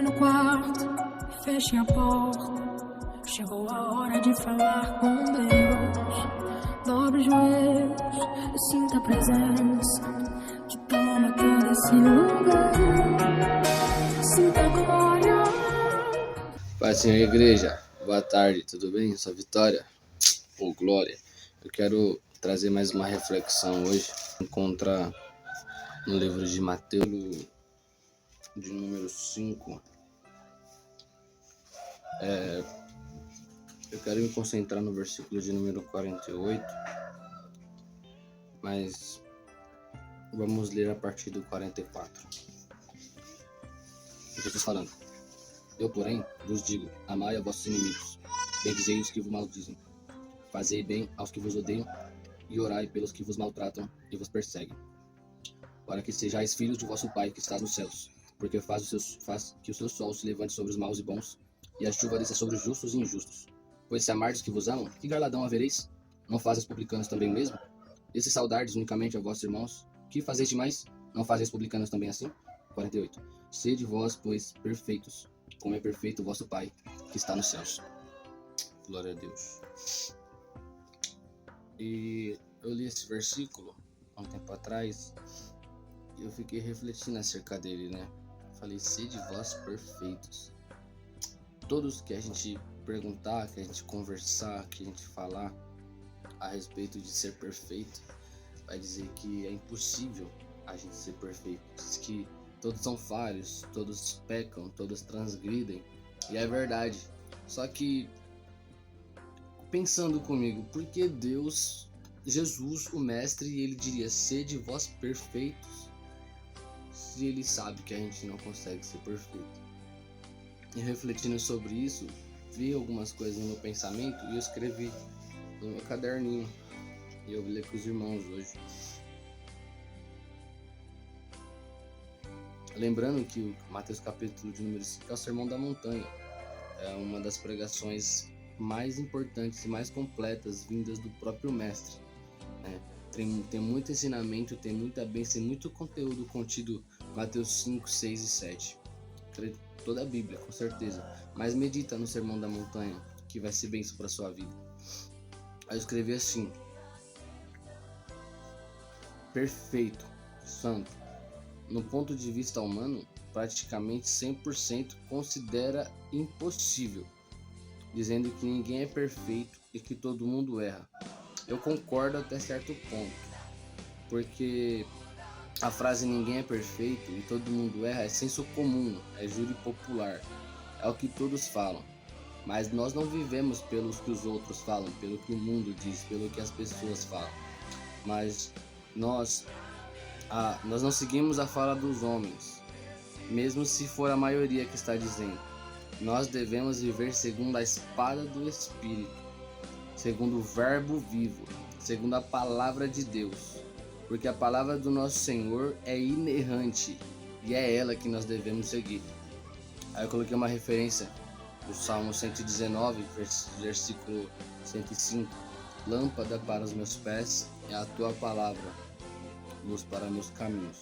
Entre no quarto, feche a porta. Chegou a hora de falar com Deus. Dobre os joelhos e sinta a presença que toma todo esse lugar. Sinta a glória. Pai, Senhor, igreja, boa tarde, tudo bem? Sou Vitória, ou Glória. Eu quero trazer mais uma reflexão hoje. Encontra no livro de Mateus, de número 5. Eu quero me concentrar no versículo de número 48, mas vamos ler a partir do 44. Jesus falando: Eu, porém, vos digo, amai a vossos inimigos, bendizei os que vos maldizem, fazei bem aos que vos odeiam, e orai pelos que vos maltratam e vos perseguem, para que sejais filhos de vosso Pai que está nos céus, porque faz que o seu sol se levante sobre os maus e bons, e a chuva desça sobre os justos e injustos. Pois se amardes os que vos amam, que galardão havereis? Não fazem os publicanos também o mesmo? E se saudardes unicamente a vossos irmãos, que fazeis demais? Não fazem os publicanos também assim? 48. Sede vós, pois, perfeitos, como é perfeito o vosso Pai, que está nos céus. Glória a Deus. E eu li esse versículo há um tempo atrás e eu fiquei refletindo acerca dele, né? Falei: sede vós perfeitos. Todos que a gente perguntar, que a gente conversar, que a gente falar a respeito de ser perfeito, vai dizer que é impossível a gente ser perfeito. Diz que todos são falhos, todos pecam, todos transgridem, e é verdade. Só que, pensando comigo, por que Deus, Jesus, o Mestre, ele diria: sede vós perfeitos, se ele sabe que a gente não consegue ser perfeito? E refletindo sobre isso, vi algumas coisas no meu pensamento e eu escrevi no meu caderninho, e eu vou ler com os irmãos hoje. Lembrando que o Mateus capítulo de número 5 é o Sermão da Montanha. É uma das pregações mais importantes e mais completas vindas do próprio Mestre, né? Tem muito ensinamento, tem muita bênção, muito conteúdo contido em Mateus 5, 6 e 7. Toda a Bíblia, com certeza. Mas medita no Sermão da Montanha, que vai ser bênção para sua vida. Aí eu escrevi assim: perfeito, santo. No ponto de vista humano, praticamente 100% considera impossível, dizendo que ninguém é perfeito e que todo mundo erra. Eu concordo até certo ponto, porque a frase ninguém é perfeito e todo mundo erra é senso comum, é júri popular, é o que todos falam. Mas nós não vivemos pelos que os outros falam, pelo que o mundo diz, pelo que as pessoas falam. Mas nós não seguimos a fala dos homens, mesmo se for a maioria que está dizendo. Nós devemos viver segundo a espada do Espírito, segundo o verbo vivo, segundo a palavra de Deus. Porque a palavra do nosso Senhor é inerrante e é ela que nós devemos seguir. Aí eu coloquei uma referência do Salmo 119, versículo 105. Lâmpada para os meus pés é a tua palavra, luz para meus caminhos.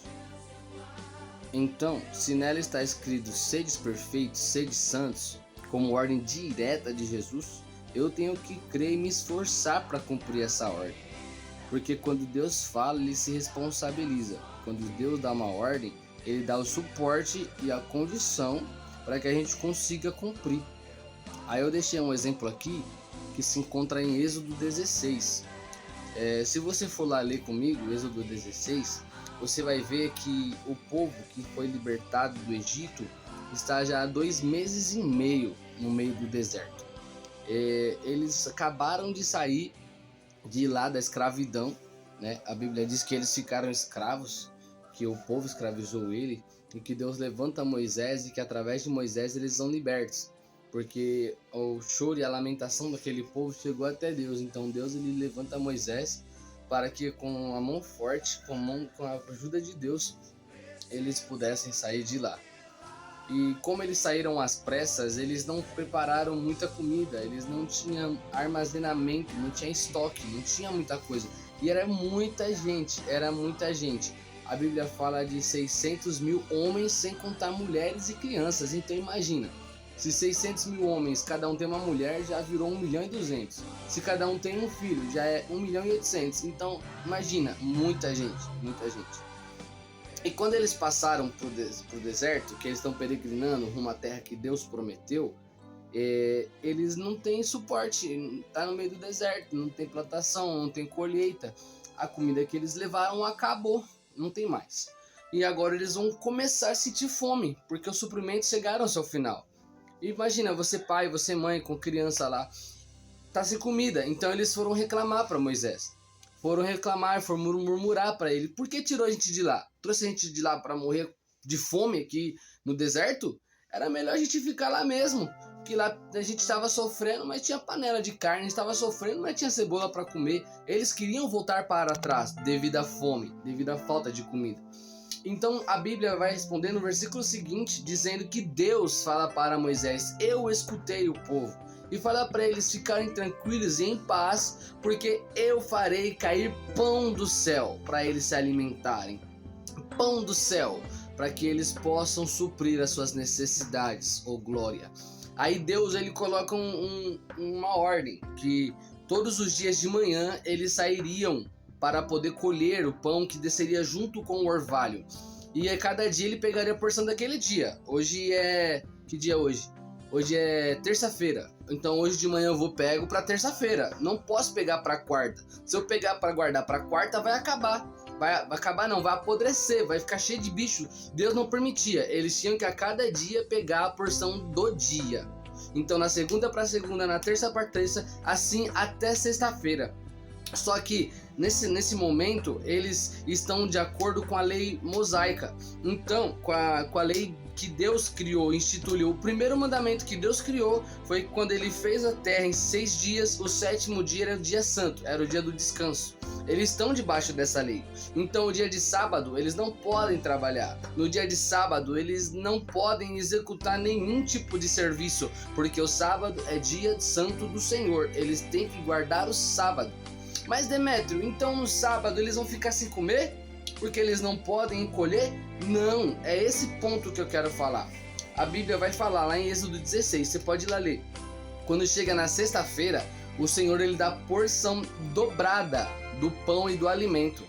Então, se nela está escrito sedes perfeitos, sedes santos, como ordem direta de Jesus, eu tenho que crer e me esforçar para cumprir essa ordem. Porque quando Deus fala, ele se responsabiliza. Quando Deus dá uma ordem, ele dá o suporte e a condição para que a gente consiga cumprir. Aí eu deixei um exemplo aqui que se encontra em Êxodo 16. Se você for lá ler comigo, Êxodo 16, você vai ver que o povo que foi libertado do Egito está já há 2 meses e meio no meio do deserto. Eles acabaram de sair de lá da escravidão, né? A Bíblia diz que eles ficaram escravos, que o povo escravizou ele, e que Deus levanta Moisés e que através de Moisés eles são libertos, porque o choro e a lamentação daquele povo chegou até Deus. Então Deus ele levanta Moisés para que com a mão forte, com a ajuda de Deus, eles pudessem sair de lá. E como eles saíram às pressas, eles não prepararam muita comida, eles não tinham armazenamento, não tinha estoque, não tinha muita coisa. E era muita gente. a Bíblia fala de 600 mil homens, sem contar mulheres e crianças. Então imagina, se 600 mil homens, cada um tem uma mulher, já virou 1.200.000. Se cada um tem um filho, já é 1.800.000. Então imagina, muita gente. E quando eles passaram pro deserto, que eles estão peregrinando rumo à terra que Deus prometeu, eles não têm suporte, tá no meio do deserto, não tem plantação, não tem colheita. A comida que eles levaram acabou, não tem mais. E agora eles vão começar a sentir fome, porque os suprimentos chegaram ao seu final. Imagina, você pai, você mãe com criança lá, tá sem comida. Então eles foram reclamar para Moisés. Foram murmurar para ele. Por que tirou a gente de lá? Trouxe a gente de lá para morrer de fome aqui no deserto? Era melhor a gente ficar lá mesmo. Que lá a gente estava sofrendo, mas tinha panela de carne. A gente estava sofrendo, mas tinha cebola para comer. Eles queriam voltar para trás devido à fome, devido à falta de comida. Então a Bíblia vai responder no versículo seguinte, dizendo que Deus fala para Moisés: eu escutei o povo, e fala para eles ficarem tranquilos e em paz, porque eu farei cair pão do céu para eles se alimentarem. Pão do céu, para que eles possam suprir as suas necessidades, oh glória. Aí Deus ele coloca uma ordem, que todos os dias de manhã eles sairiam para poder colher o pão que desceria junto com o orvalho. E a cada dia ele pegaria a porção daquele dia. Hoje é... Que dia é hoje? Hoje é terça-feira. Então hoje de manhã eu pego para terça-feira. Não posso pegar para quarta. Se eu pegar para guardar para quarta, vai acabar. Vai acabar não, vai apodrecer, vai ficar cheio de bicho. Deus não permitia. Eles tinham que a cada dia pegar a porção do dia. Então na segunda para segunda, na terça para terça, assim até sexta-feira. Só que nesse momento eles estão de acordo com a lei mosaica. Então, com a lei que Deus criou, instituiu. O primeiro mandamento que Deus criou foi quando ele fez a terra em 6 dias. O 7º dia era o dia santo, era o dia do descanso. Eles estão debaixo dessa lei. Então o dia de sábado eles não podem trabalhar. No dia de sábado eles não podem executar nenhum tipo de serviço, porque o sábado é dia santo do Senhor. Eles têm que guardar o sábado. Mas Demétrio, então no sábado eles vão ficar sem comer? Porque eles não podem colher? Não, é esse ponto que eu quero falar. A Bíblia vai falar lá em Êxodo 16, você pode ir lá ler. Quando chega na sexta-feira, o Senhor ele dá porção dobrada do pão e do alimento.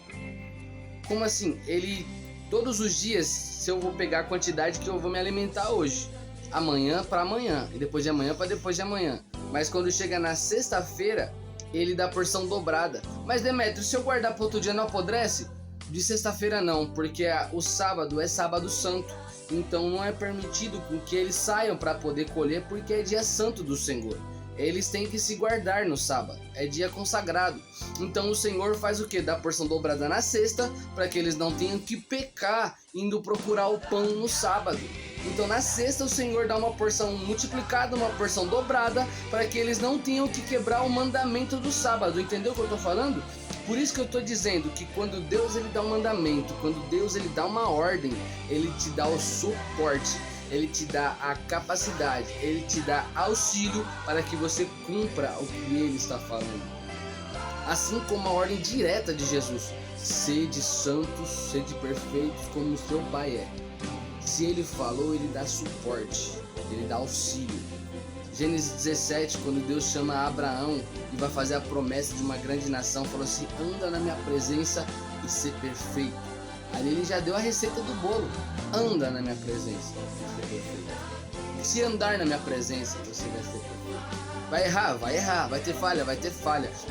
Como assim? Ele, todos os dias, se eu vou pegar a quantidade que eu vou me alimentar hoje, amanhã para amanhã, e depois de amanhã para depois de amanhã. Mas quando chega na sexta-feira, ele dá porção dobrada. Mas Demétrio, se eu guardar para outro dia não apodrece? De sexta-feira não, porque o sábado é sábado santo. Então não é permitido que eles saiam para poder colher, porque é dia santo do Senhor. Eles têm que se guardar no sábado, é dia consagrado. Então o Senhor faz o que? Dá porção dobrada na sexta, para que eles não tenham que pecar indo procurar o pão no sábado. Então na sexta o Senhor dá uma porção multiplicada, uma porção dobrada, para que eles não tenham que quebrar o mandamento do sábado. Entendeu o que eu estou falando? Por isso que eu estou dizendo que quando Deus ele dá um mandamento, quando Deus ele dá uma ordem, ele te dá o suporte, ele te dá a capacidade, ele te dá auxílio para que você cumpra o que ele está falando. Assim como a ordem direta de Jesus: sede santos, sede perfeitos como o seu Pai é. Se ele falou, ele dá suporte, ele dá auxílio. Gênesis 17, quando Deus chama Abraão e vai fazer a promessa de uma grande nação, falou assim: anda na minha presença e ser perfeito. Ali ele já deu a receita do bolo: anda na minha presença e ser perfeito. Se andar na minha presença, você vai ser perfeito. Vai errar, vai ter falha,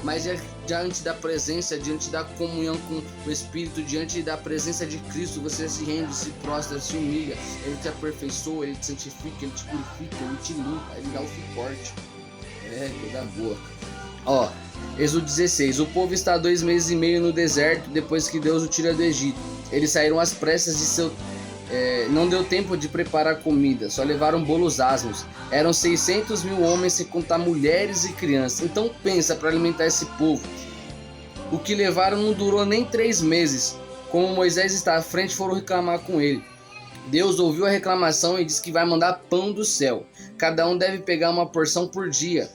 mas diante da presença, diante da comunhão com o Espírito, diante da presença de Cristo, você se rende, se prostra, se humilha. Ele te aperfeiçoa, ele te santifica, ele te purifica, ele te limpa, ele dá o suporte. Coisa boa. Ó, Êxodo 16, o povo está 2 meses e meio no deserto, depois que Deus o tira do Egito. Eles saíram às pressas de seu... não deu tempo de preparar comida, só levaram bolos asmos. Eram 600 mil homens, sem contar mulheres e crianças. Então pensa, para alimentar esse povo. O que levaram não durou nem 3 meses. Como Moisés está à frente, foram reclamar com ele. Deus ouviu a reclamação e disse que vai mandar pão do céu. Cada um deve pegar uma porção por dia.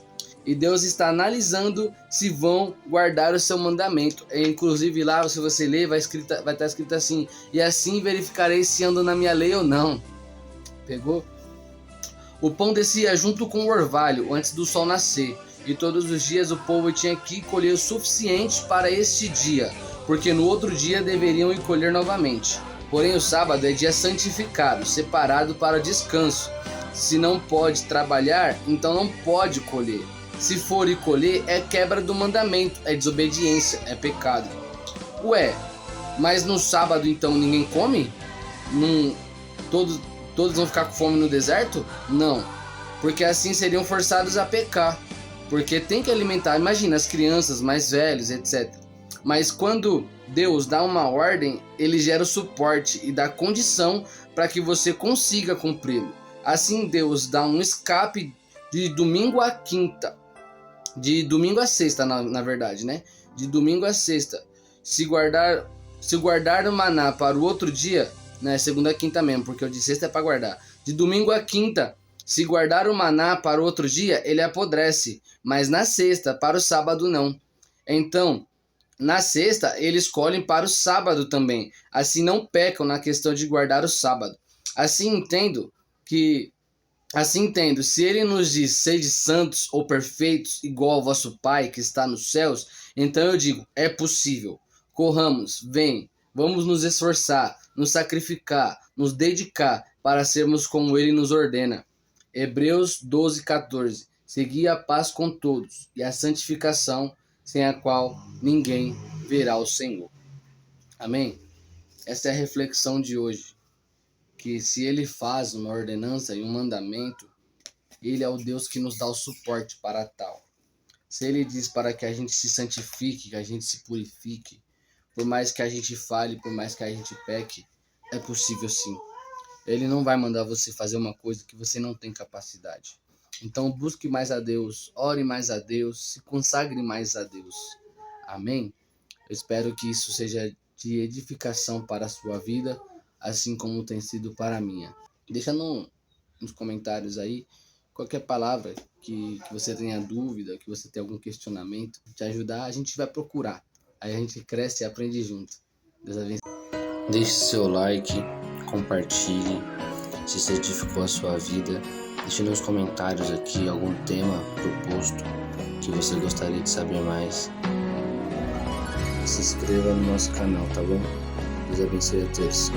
E Deus está analisando se vão guardar o seu mandamento. Inclusive lá, se você ler, vai estar escrito assim: e assim verificarei se andam na minha lei ou não. Pegou? O pão descia junto com o orvalho antes do sol nascer. E todos os dias o povo tinha que colher o suficiente para este dia, porque no outro dia deveriam ir colher novamente. Porém o sábado é dia santificado, separado para descanso. Se não pode trabalhar, então não pode colher. Se for ir colher, é quebra do mandamento, é desobediência, é pecado. Ué, mas no sábado então ninguém come? Todos vão ficar com fome no deserto? Não, porque assim seriam forçados a pecar. Porque tem que alimentar, imagina, as crianças, mais velhos, etc. Mas quando Deus dá uma ordem, ele gera o suporte e dá condição para que você consiga cumpri-lo. Assim Deus dá um escape de domingo a quinta. De domingo a sexta, na verdade, né? De domingo a sexta. Se guardar o maná para o outro dia, né? Segunda a quinta mesmo, porque o de sexta é para guardar. De domingo a quinta, se guardar o maná para o outro dia, ele apodrece. Mas na sexta, para o sábado não. Então, na sexta, eles colhem para o sábado também. Assim não pecam na questão de guardar o sábado. Assim entendo, se ele nos diz: sede santos ou perfeitos, igual ao vosso Pai que está nos céus, então eu digo: é possível. Corramos, vamos nos esforçar, nos sacrificar, nos dedicar para sermos como ele nos ordena. Hebreus 12:14. Segui a paz com todos e a santificação, sem a qual ninguém verá o Senhor. Amém? Essa é a reflexão de hoje. Que se ele faz uma ordenança e um mandamento, ele é o Deus que nos dá o suporte para tal. Se ele diz para que a gente se santifique, que a gente se purifique, por mais que a gente fale, por mais que a gente peque, é possível sim. Ele não vai mandar você fazer uma coisa que você não tem capacidade. Então busque mais a Deus, ore mais a Deus, se consagre mais a Deus. Amém? Eu espero que isso seja de edificação para a sua vida, assim como tem sido para a minha. Deixa nos comentários aí qualquer palavra que você tenha dúvida, que você tenha algum questionamento, te ajudar, a gente vai procurar. Aí a gente cresce e aprende junto. Deus abençoe. Deixe seu like, compartilhe se isso edificou a sua vida. Deixe nos comentários aqui algum tema proposto que você gostaria de saber mais. Se inscreva no nosso canal, tá bom? Deus abençoe a todos.